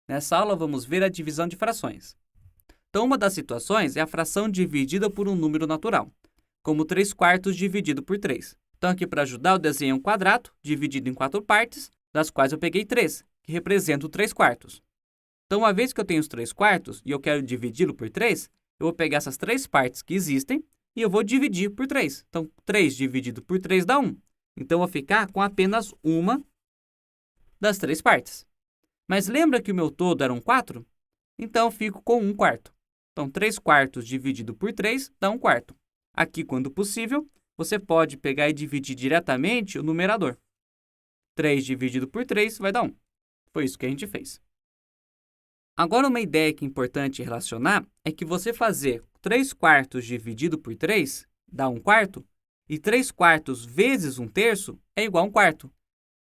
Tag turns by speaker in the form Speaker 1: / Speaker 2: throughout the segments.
Speaker 1: Nessa aula, vamos ver a divisão de frações. Então, uma das situações é a fração dividida por um número natural, como 3/4 dividido por 3. Então, aqui para ajudar, eu desenhei um quadrado dividido em 4 partes, das quais eu peguei 3, que representam 3/4. Então, uma vez que eu tenho os 3/4 e eu quero dividi-lo por 3, eu vou pegar essas 3 partes que existem e eu vou dividir por 3. Então, 3 dividido por 3 dá 1. Então, eu vou ficar com apenas uma das 3 partes. Mas lembra que o meu todo eram 4? Então, eu fico com 1/4. Então, 3/4 dividido por 3 dá 1/4. Aqui, quando possível, você pode pegar e dividir diretamente o numerador. 3 dividido por 3 vai dar 1. Foi isso que a gente fez. Agora, uma ideia que é importante relacionar é que você fazer 3/4 dividido por 3 dá 1/4, e 3/4 vezes 1/3 é igual a 1/4.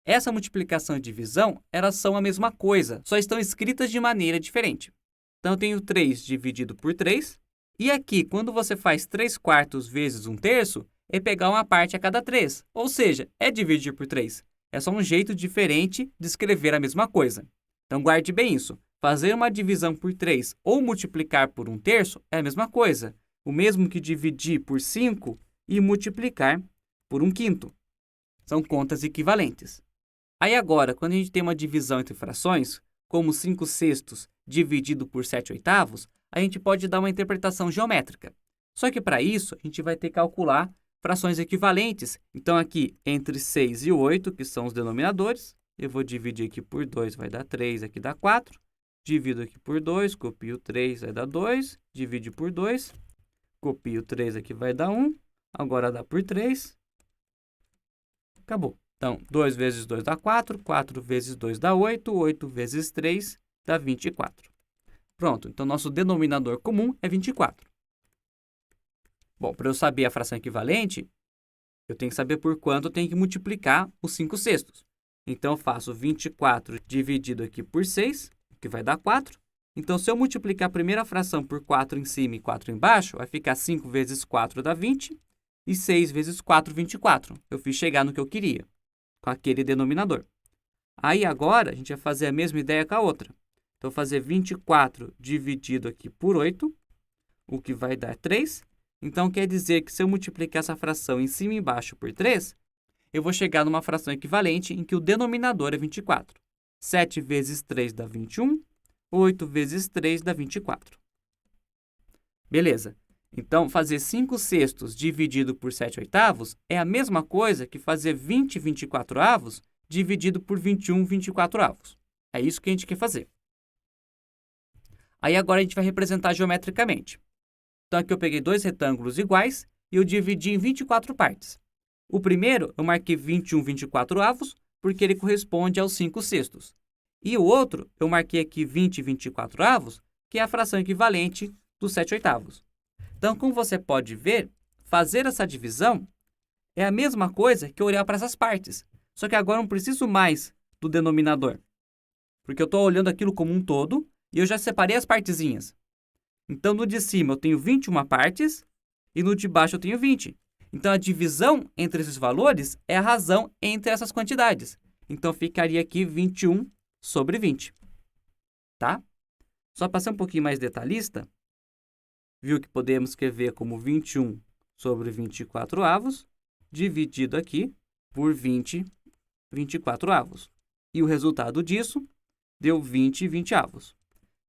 Speaker 1: Essa multiplicação e divisão, elas são a mesma coisa, só estão escritas de maneira diferente. Então, eu tenho 3 dividido por 3, e aqui, quando você faz 3/4 vezes 1/3, é pegar uma parte a cada 3, ou seja, é dividir por 3. É só um jeito diferente de escrever a mesma coisa. Então, guarde bem isso. Fazer uma divisão por 3 ou multiplicar por 1/3 é a mesma coisa, o mesmo que dividir por 5 e multiplicar por 1/5. São contas equivalentes. Aí agora, quando a gente tem uma divisão entre frações, como 5/6 dividido por 7/8, a gente pode dar uma interpretação geométrica. Só que para isso, a gente vai ter que calcular frações equivalentes. Então, aqui, entre 6 e 8, que são os denominadores, eu vou dividir aqui por 2, vai dar 3, aqui dá 4. Divido aqui por 2, copio 3, vai dar 2. Divide por 2, copio 3, aqui vai dar 1. Agora dá por 3. Acabou. Então, 2 vezes 2 dá 4, 4 vezes 2 dá 8, 8 vezes 3 dá 24. Pronto, então nosso denominador comum é 24. Bom, para eu saber a fração equivalente, eu tenho que saber por quanto eu tenho que multiplicar os 5/6. Então, eu faço 24 dividido aqui por 6, que vai dar 4. Então, se eu multiplicar a primeira fração por 4 em cima e 4 embaixo, vai ficar 5 vezes 4 dá 20, e 6 vezes 4, 24. Eu fiz chegar no que eu queria, com aquele denominador. Aí, agora, a gente vai fazer a mesma ideia com a outra. Então, fazer 24 dividido aqui por 8, o que vai dar 3. Então, quer dizer que se eu multiplicar essa fração em cima e embaixo por 3, eu vou chegar numa fração equivalente em que o denominador é 24. 7 vezes 3 dá 21, 8 vezes 3 dá 24. Beleza. Então, fazer 5/6 dividido por 7/8 é a mesma coisa que fazer 20 24avos dividido por 21 24avos. É isso que a gente quer fazer. Aí, agora, a gente vai representar geometricamente. Então, aqui eu peguei 2 retângulos iguais e eu dividi em 24 partes. O primeiro, eu marquei 21 24avos, porque ele corresponde aos 5/6. E o outro, eu marquei aqui 20 24avos, que é a fração equivalente dos 7/8. Então, como você pode ver, fazer essa divisão é a mesma coisa que olhar para essas partes. Só que agora eu não preciso mais do denominador, porque eu estou olhando aquilo como um todo e eu já separei as partezinhas. Então, no de cima eu tenho 21 partes e no de baixo eu tenho 20. Então, a divisão entre esses valores é a razão entre essas quantidades. Então, ficaria aqui 21 sobre 20. Tá? Só para ser um pouquinho mais detalhista, viu que podemos escrever como 21 sobre 24avos, dividido aqui por 20 24avos. E o resultado disso deu 20 20avos.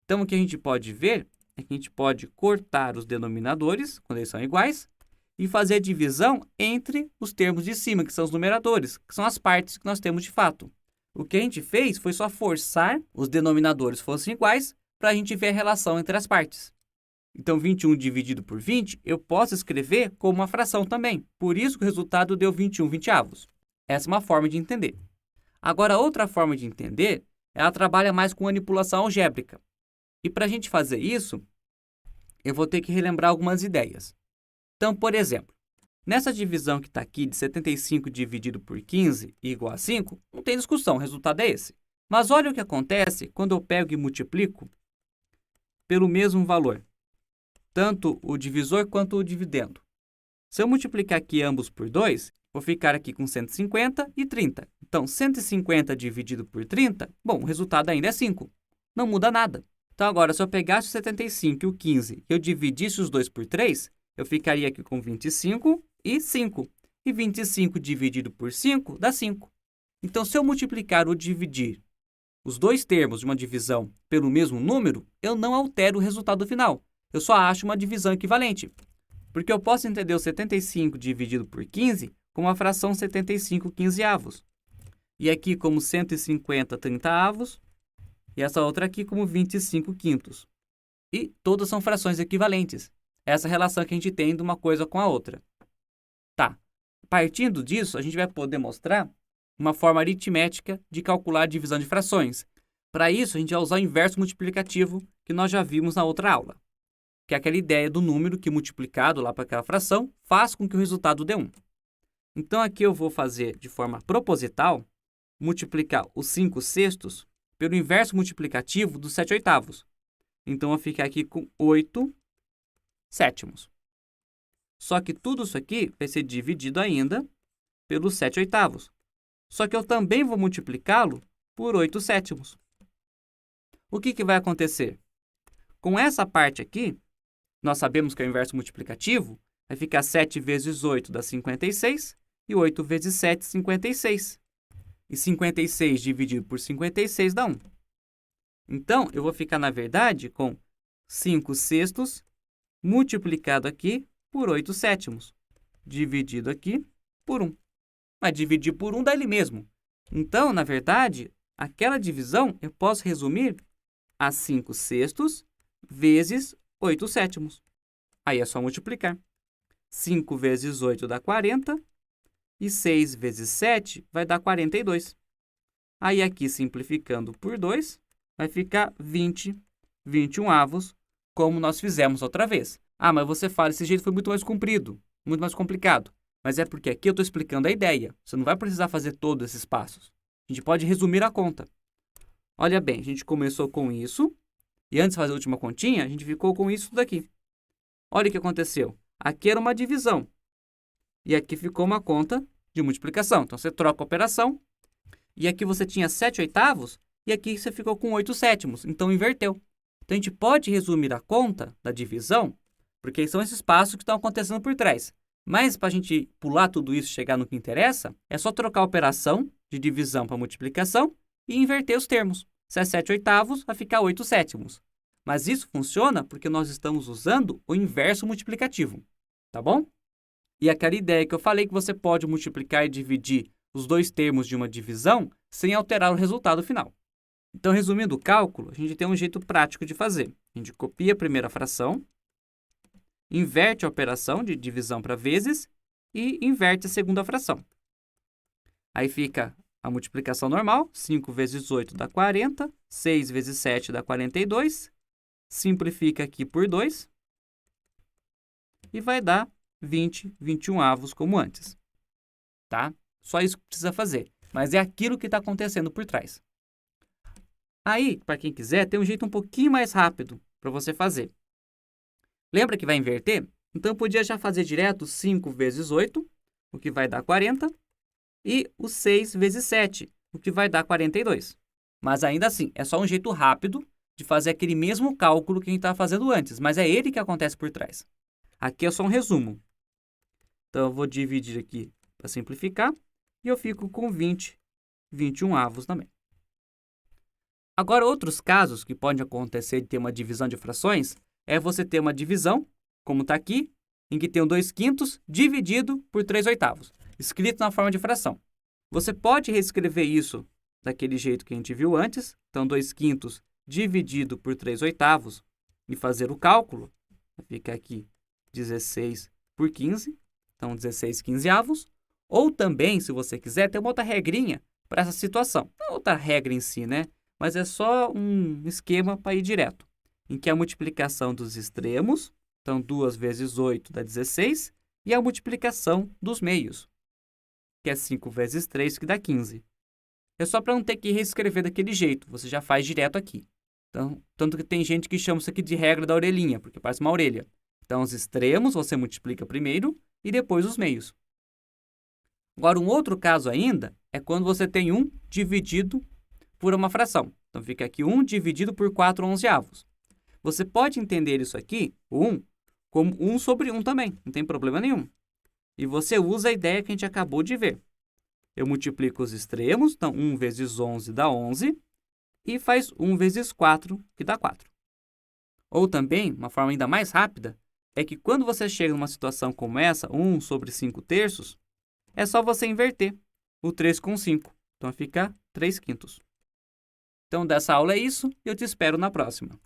Speaker 1: Então, o que a gente pode ver é que a gente pode cortar os denominadores, quando eles são iguais, e fazer a divisão entre os termos de cima, que são os numeradores, que são as partes que nós temos de fato. O que a gente fez foi só forçar os denominadores fossem iguais para a gente ver a relação entre as partes. Então, 21 dividido por 20, eu posso escrever como uma fração também. Por isso que o resultado deu 21 20avos. Essa é uma forma de entender. Agora, outra forma de entender, ela trabalha mais com manipulação algébrica. E para a gente fazer isso, eu vou ter que relembrar algumas ideias. Então, por exemplo, nessa divisão que está aqui de 75 dividido por 15 igual a 5, não tem discussão, o resultado é esse. Mas olha o que acontece quando eu pego e multiplico pelo mesmo valor, tanto o divisor quanto o dividendo. Se eu multiplicar aqui ambos por 2, vou ficar aqui com 150 e 30. Então, 150 dividido por 30, bom, o resultado ainda é 5. não muda nada. Então, agora, se eu pegasse o 75 e o 15 e eu dividisse os dois por 3, eu ficaria aqui com 25 e 5. E 25 dividido por 5 dá 5. Então, se eu multiplicar ou dividir os dois termos de uma divisão pelo mesmo número, eu não altero o resultado final. Eu só acho uma divisão equivalente. Porque eu posso entender o 75 dividido por 15 como a fração 75 quinzeavos. E aqui como 150 trintaavos. E essa outra aqui como 25 quintos. E todas são frações equivalentes. Essa relação que a gente tem de uma coisa com a outra. Tá. Partindo disso, a gente vai poder mostrar uma forma aritmética de calcular a divisão de frações. Para isso, a gente vai usar o inverso multiplicativo que nós já vimos na outra aula, que é aquela ideia do número que, multiplicado lá para aquela fração, faz com que o resultado dê 1. Então, aqui eu vou fazer de forma proposital, multiplicar os 5 sextos pelo inverso multiplicativo dos 7 oitavos. Então, eu vou ficar aqui com 8 sétimos. Só que tudo isso aqui vai ser dividido ainda pelos 7 oitavos. Só que eu também vou multiplicá-lo por 8 sétimos. O que vai acontecer? Com essa parte aqui, nós sabemos que é o inverso multiplicativo, vai ficar 7 vezes 8 dá 56, e 8 vezes 7, 56. E 56 dividido por 56 dá 1. Então, eu vou ficar, na verdade, com 5 sextos multiplicado aqui por 8 sétimos, dividido aqui por 1. Mas dividir por 1 dá ele mesmo. Então, na verdade, aquela divisão eu posso resumir a 5 sextos vezes 8 sétimos. Aí é só multiplicar. 5 vezes 8 dá 40, e 6 vezes 7 vai dar 42. Aí aqui, simplificando por 2, vai ficar 20, 21 avos, como nós fizemos outra vez. Ah, mas você fala, esse jeito foi muito mais comprido, muito mais complicado. Mas é porque aqui eu estou explicando a ideia. Você não vai precisar fazer todos esses passos. A gente pode resumir a conta. Olha bem, a gente começou com isso, e antes de fazer a última continha, a gente ficou com isso daqui. Olha o que aconteceu. Aqui era uma divisão, e aqui ficou uma conta de multiplicação. Então, você troca a operação, e aqui você tinha 7 oitavos, e aqui você ficou com 8 sétimos. Então, inverteu. Então, a gente pode resumir a conta da divisão, porque são esses passos que estão acontecendo por trás. Mas, para a gente pular tudo isso e chegar no que interessa, é só trocar a operação de divisão para multiplicação e inverter os termos. Se é 7 oitavos, vai ficar 8 sétimos. Mas isso funciona porque nós estamos usando o inverso multiplicativo, tá bom? E aquela ideia que eu falei que você pode multiplicar e dividir os dois termos de uma divisão sem alterar o resultado final. Então, resumindo o cálculo, a gente tem um jeito prático de fazer. A gente copia a primeira fração, inverte a operação de divisão para vezes e inverte a segunda fração. Aí fica a multiplicação normal, 5 vezes 8 dá 40, 6 vezes 7 dá 42, simplifica aqui por 2 e vai dar 20, 21 avos como antes. Tá? Só isso que precisa fazer, mas é aquilo que está acontecendo por trás. Aí, para quem quiser, tem um jeito um pouquinho mais rápido para você fazer. Lembra que vai inverter? Então, eu podia já fazer direto 5 vezes 8, o que vai dar 40, e o 6 vezes 7, o que vai dar 42. Mas ainda assim, é só um jeito rápido de fazer aquele mesmo cálculo que a gente estava fazendo antes, mas é ele que acontece por trás. Aqui é só um resumo. Então, eu vou dividir aqui para simplificar, e eu fico com 20, 21 avos também. Agora, outros casos que podem acontecer de ter uma divisão de frações é você ter uma divisão, como está aqui, em que tem um 2 quintos dividido por 3 oitavos, escrito na forma de fração. Você pode reescrever isso daquele jeito que a gente viu antes, então 2 quintos dividido por 3 oitavos, e fazer o cálculo, fica aqui 16 por 15, então 16 quinzeavos, ou também, se você quiser, ter uma outra regrinha para essa situação. Não é outra regra em si, né? Mas é só um esquema para ir direto, em que a multiplicação dos extremos, então 2 vezes 8 dá 16, e a multiplicação dos meios, que é 5 vezes 3, que dá 15. É só para não ter que reescrever daquele jeito, você já faz direto aqui. Então, tanto que tem gente que chama isso aqui de regra da orelhinha, porque parece uma orelha. Então, os extremos você multiplica primeiro e depois os meios. Agora, um outro caso ainda é quando você tem 1 dividido por uma fração. Então, Então, fica aqui 1 dividido por 4/11. Você pode entender isso aqui, o 1, como 1 sobre 1 também, não tem problema nenhum. E você usa a ideia que a gente acabou de ver. Eu multiplico os extremos, então 1 vezes 11 dá 11, e faz 1 vezes 4, que dá 4. Ou também, uma forma ainda mais rápida, é que quando você chega numa situação como essa, 1 sobre 5/3, é só você inverter o 3 com 5. Então, fica 3/5. Então, dessa aula é isso e eu te espero na próxima.